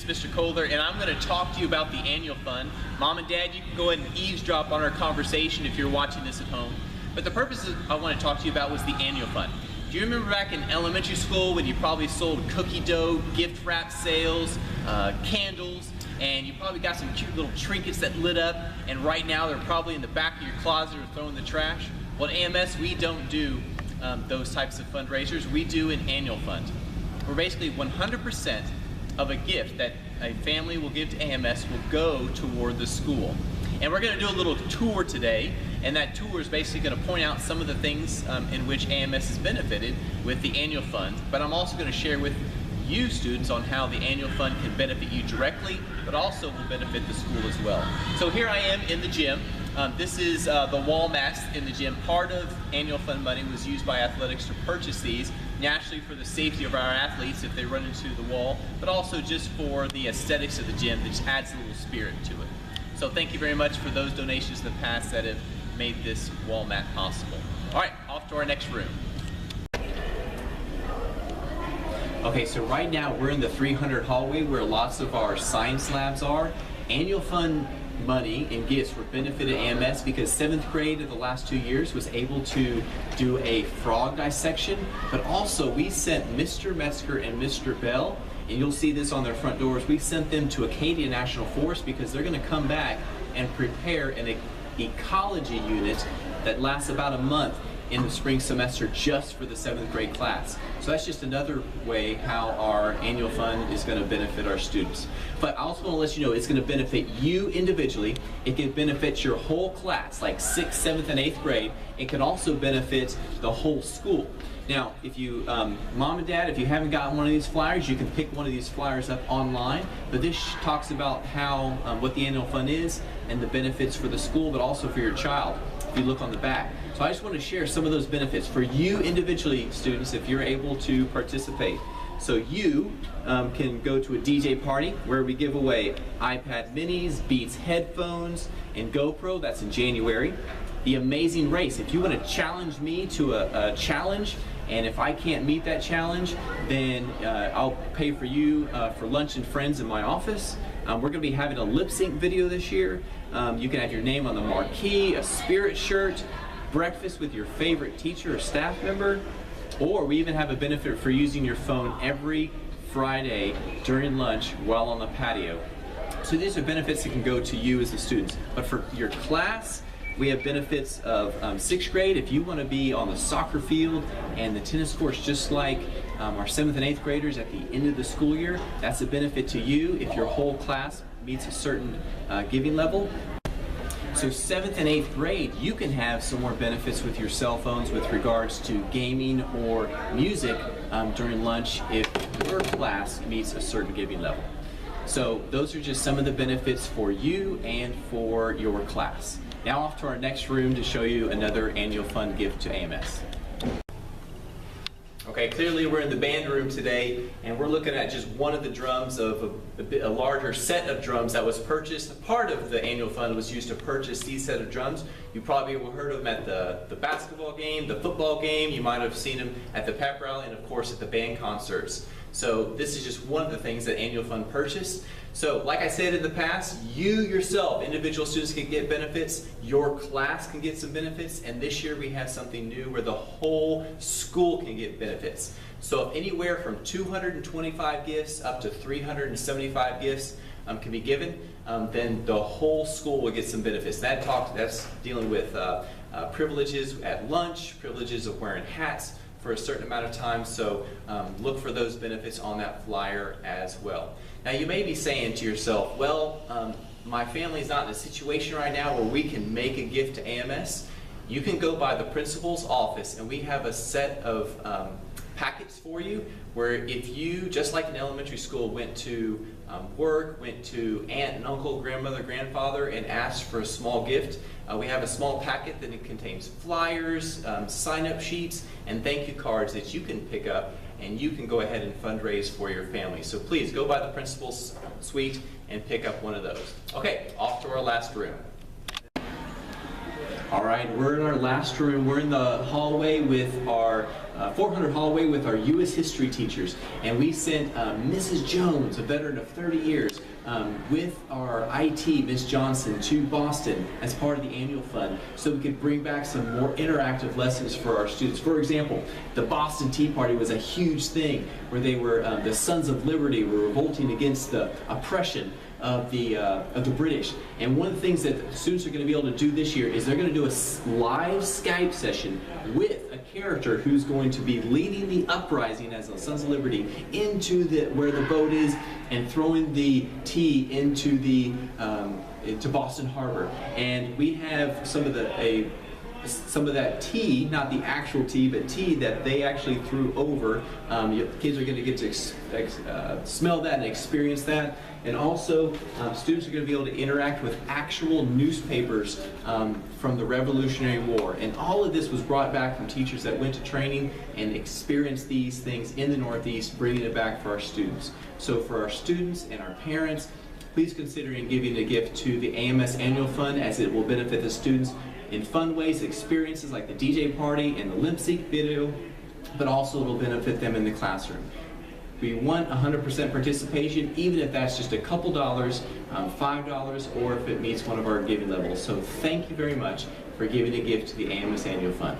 Mr. Kohler, and I'm going to talk to you about the annual fund. Mom and Dad, you can go ahead and eavesdrop on our conversation if you're watching this at home. But the purpose I want to talk to you about was the annual fund. Do you remember back in elementary school when you probably sold cookie dough, gift wrap sales, candles, and you probably got some cute little trinkets that lit up, and right now they're probably in the back of your closet or thrown in the trash? Well, at AMS, we don't do those types of fundraisers. We do an annual fund. We're basically 100% of a gift that a family will give to AMS will go toward the school. And we're going to do a little tour today, and that tour is basically going to point out some of the things in which AMS has benefited with the annual fund, but I'm also going to share with you students on how the annual fund can benefit you directly, but also will benefit the school as well. So here I am in the gym. This is the wall mats in the gym. Part of annual fund money was used by athletics to purchase these, naturally for the safety of our athletes if they run into the wall, but also just for the aesthetics of the gym that just adds a little spirit to it. So thank you very much for those donations in the past that have made this wall mat possible. All right, off to our next room. Okay, so right now we're in the 300 hallway where lots of our science labs are. Annual fund money and gifts were benefited AMS because 7th grade of the last 2 years was able to do a frog dissection, but also we sent Mr. Metzger and Mr. Bell, and you'll see this on their front doors, we sent them to Acadia National Forest because they're going to come back and prepare an ecology unit that lasts about a month in the spring semester just for the 7th grade class. So that's just another way how our annual fund is going to benefit our students. But I also want to let you know it's going to benefit you individually. It can benefit your whole class, like 6th, 7th, and 8th grade. It can also benefit the whole school. Now, if you, Mom and Dad, if you haven't gotten one of these flyers, you can pick one of these flyers up online. But this talks about how, what the annual fund is and the benefits for the school, but also for your child, if you look on the back. So I just want to share some of those benefits for you individually, students, if you're able to participate. So you can go to a DJ party where we give away iPad minis, Beats headphones, and GoPro. That's in January. The Amazing Race. If you want to challenge me to a challenge, and if I can't meet that challenge, then I'll pay for you for lunch and friends in my office. We're going to be having a lip sync video this year. You can have your name on the marquee, a spirit shirt, breakfast with your favorite teacher or staff member, or we even have a benefit for using your phone every Friday during lunch while on the patio. So these are benefits that can go to you as the students. But for your class, we have benefits of 6th grade. If you want to be on the soccer field and the tennis courts just like our 7th and 8th graders at the end of the school year, that's a benefit to you if your whole class meets a certain giving level. So 7th and 8th grade, you can have some more benefits with your cell phones with regards to gaming or music during lunch if your class meets a certain giving level. So those are just some of the benefits for you and for your class. Now off to our next room to show you another annual fund gift to AMS. Okay, clearly we're in the band room today, and we're looking at just one of the drums of a larger set of drums that was purchased. Part of the annual fund was used to purchase these set of drums. You probably have heard of them at the basketball game, the football game. You might have seen them at the pep rally, and of course at the band concerts. So this is just one of the things that annual fund purchased. So like I said in the past, you yourself, individual students can get benefits, your class can get some benefits, and this year we have something new where the whole school can get benefits. So if anywhere from 225 gifts up to 375 gifts can be given, then the whole school will get some benefits. That's dealing with privileges at lunch, privileges of wearing hats for a certain amount of time, so look for those benefits on that flyer as well. Now you may be saying to yourself, well, my family's not in a situation right now where we can make a gift to AMS. You can go by the principal's office and we have a set of packets for you where if you, just like in elementary school, went to work, went to aunt and uncle, grandmother, grandfather, and asked for a small gift, we have a small packet that it contains flyers, sign-up sheets, and thank you cards that you can pick up, and you can go ahead and fundraise for your family. So please go by the principal's suite and pick up one of those. Okay, off to our last room. All right, we're in our last room. We're in the hallway with our 400 hallway with our U.S. history teachers, and we sent Mrs. Jones, a veteran of 30 years, with our IT, Miss Johnson, to Boston as part of the annual fund so we could bring back some more interactive lessons for our students. For example, the Boston Tea Party was a huge thing where they were, the Sons of Liberty were revolting against the oppression of the British. And one of the things that the students are going to be able to do this year is they're going to do a live Skype session with a character who's going to be leading the uprising as the Sons of Liberty into where the boat is and throwing the tea into Boston Harbor. And we have some of that tea, not the actual tea, but tea that they actually threw over. Kids are going to get to smell that and experience that. And also, students are going to be able to interact with actual newspapers from the Revolutionary War. And all of this was brought back from teachers that went to training and experienced these things in the Northeast, bringing it back for our students. So for our students and our parents, please consider giving a gift to the AMS Annual Fund, as it will benefit the students in fun ways, experiences like the DJ party and the lip sync video, but also it will benefit them in the classroom. We want 100% participation, even if that's just a couple dollars, $5, or if it meets one of our giving levels. So thank you very much for giving a gift to the AMS Annual Fund.